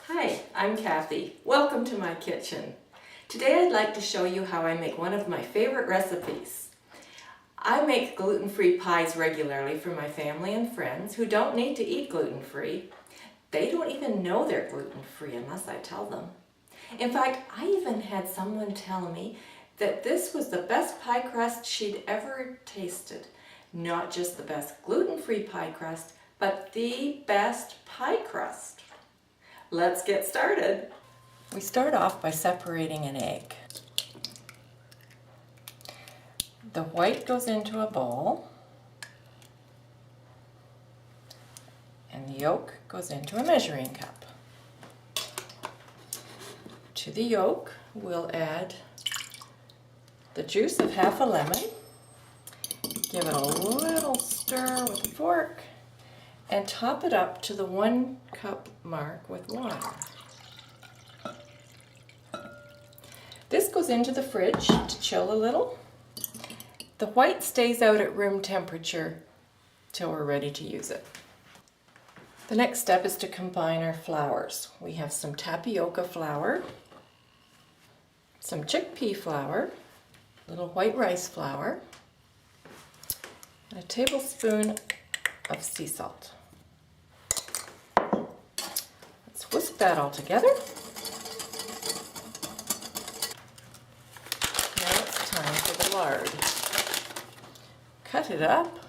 Hi, I'm Kathy. Welcome to my kitchen. Today I'd like to show you how I make one of my favorite recipes. I make gluten-free pies regularly for my family and friends who don't need to eat gluten-free. They don't even know they're gluten-free unless I tell them. In fact, I even had someone tell me that this was the best pie crust she'd ever tasted. Not just the best gluten-free pie crust, but the best pie crust. Let's get started. We start off by separating an egg. The white goes into a bowl and the yolk goes into a measuring cup. To the yolk we'll add the juice of half a lemon, give it a little stir with a fork, and top it up to the 1 cup mark with water. This goes into the fridge to chill a little. The white stays out at room temperature till we're ready to use it. The next step is to combine our flours. We have some tapioca flour, some chickpea flour, a little white rice flour, and a tablespoon of sea salt. Let's whisk that all together. Now it's time for the lard. Cut it up.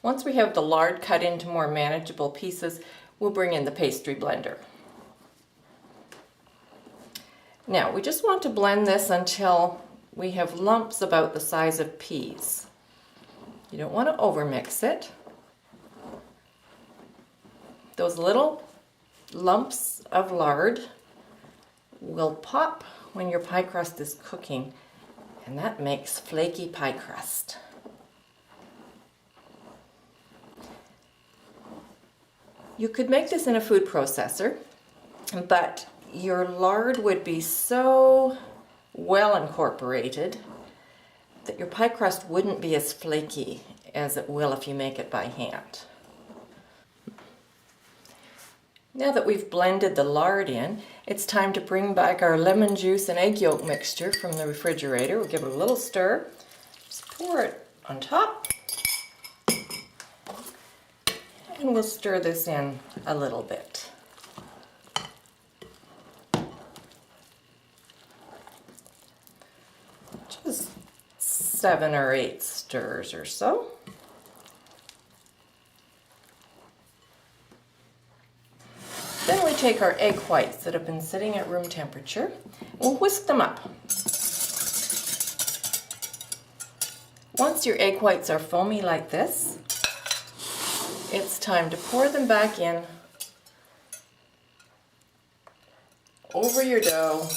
Once we have the lard cut into more manageable pieces, we'll bring in the pastry blender. Now, we just want to blend this until we have lumps about the size of peas. You don't want to overmix it. Those little lumps of lard will pop when your pie crust is cooking, and that makes flaky pie crust. You could make this in a food processor, but your lard would be so well incorporated that your pie crust wouldn't be as flaky as it will if you make it by hand. Now that we've blended the lard in, it's time to bring back our lemon juice and egg yolk mixture from the refrigerator. We'll give it a little stir, just pour it on top, and we'll stir this in a little bit. Just 7 or 8 stirs or so. Then we take our egg whites that have been sitting at room temperature, and we'll whisk them up. Once your egg whites are foamy like this, it's time to pour them back in over your dough,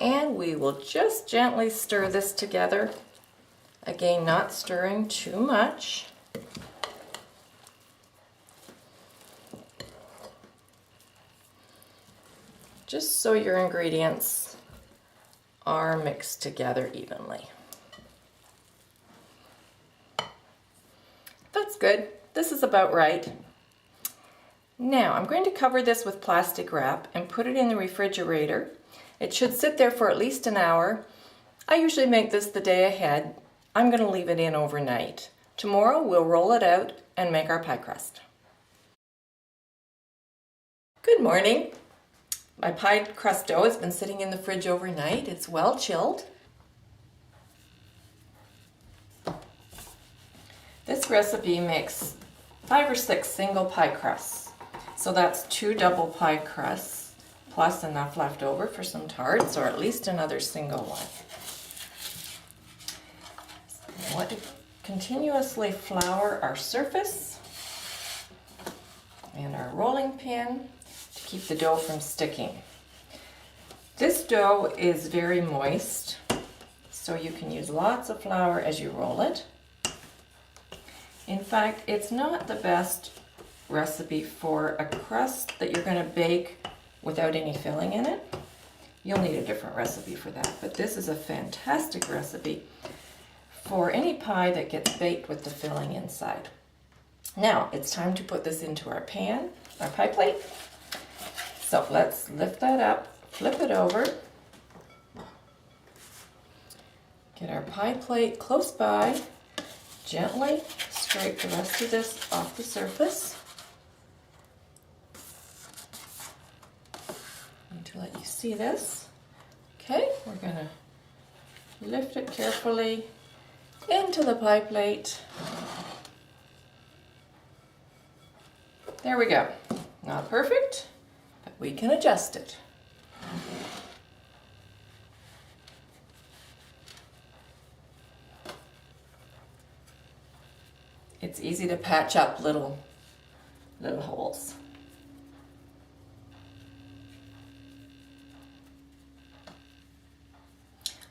and we will just gently stir this together. Again, not stirring too much. Just so your ingredients are mixed together evenly. That's good. This is about right. Now I'm going to cover this with plastic wrap and put it in the refrigerator. It should sit there for at least an hour. I usually make this the day ahead. I'm going to leave it in overnight. Tomorrow we'll roll it out and make our pie crust. Good morning. My pie crust dough has been sitting in the fridge overnight. It's well chilled. This recipe makes 5 or 6 single pie crusts. So that's 2 double pie crusts plus enough left over for some tarts, or at least another single one. We want to continuously flour our surface and our rolling pin to keep the dough from sticking. This dough is very moist, so you can use lots of flour as you roll it. In fact, it's not the best recipe for a crust that you're going to bake without any filling in it. You'll need a different recipe for that, but this is a fantastic recipe for any pie that gets baked with the filling inside. Now, it's time to put this into our pan, our pie plate. So let's lift that up, flip it over, get our pie plate close by, gently scrape the rest of this off the surface. I need to let you see this. Okay, we're going to lift it carefully into the pie plate. There we go. Not perfect, but we can adjust it. It's easy to patch up little holes.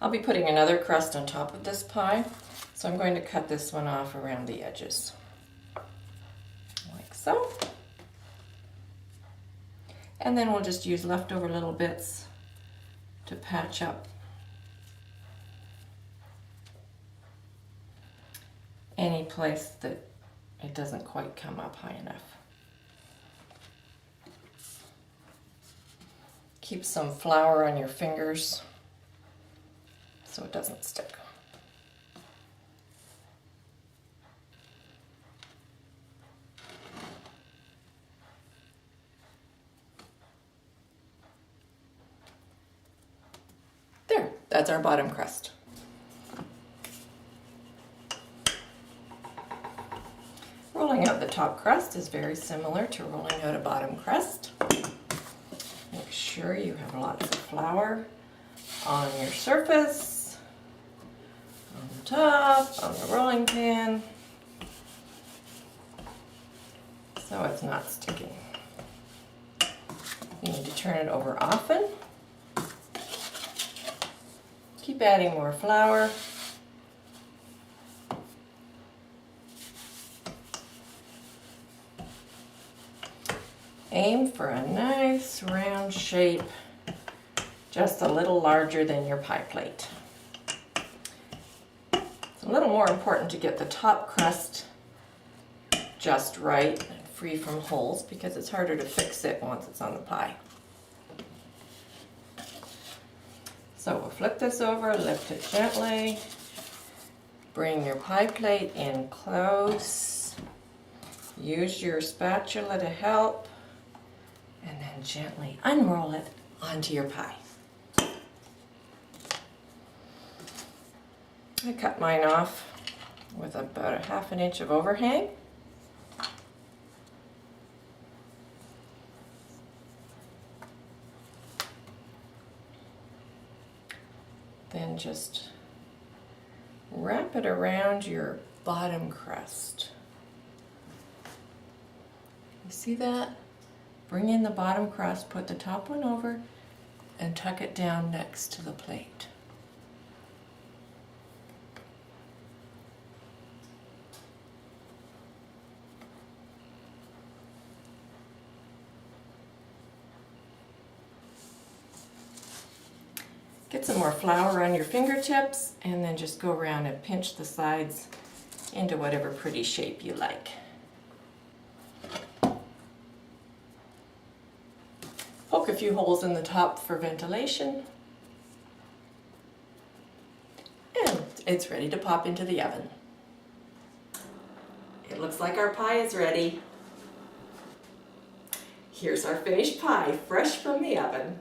I'll be putting another crust on top of this pie, so I'm going to cut this one off around the edges, like so. And then we'll just use leftover little bits to patch up any place that it doesn't quite come up high enough. Keep some flour on your fingers so it doesn't stick. There, that's our bottom crust. Rolling out the top crust is very similar to rolling out a bottom crust. Make sure you have lots of flour on your surface, on the top, on the rolling pin, so it's not sticking. You need to turn it over often. Keep adding more flour. Aim for a nice round shape, just a little larger than your pie plate. It's a little more important to get the top crust just right and free from holes because it's harder to fix it once it's on the pie. So we'll flip this over, lift it gently, bring your pie plate in close, use your spatula to help, and then gently unroll it onto your pie. I cut mine off with about a ½ inch of overhang. Then just wrap it around your bottom crust. You see that? Bring in the bottom crust, put the top one over, and tuck it down next to the plate. Get some more flour on your fingertips and then just go around and pinch the sides into whatever pretty shape you like. Poke a few holes in the top for ventilation. And it's ready to pop into the oven. It looks like our pie is ready. Here's our finished pie, fresh from the oven.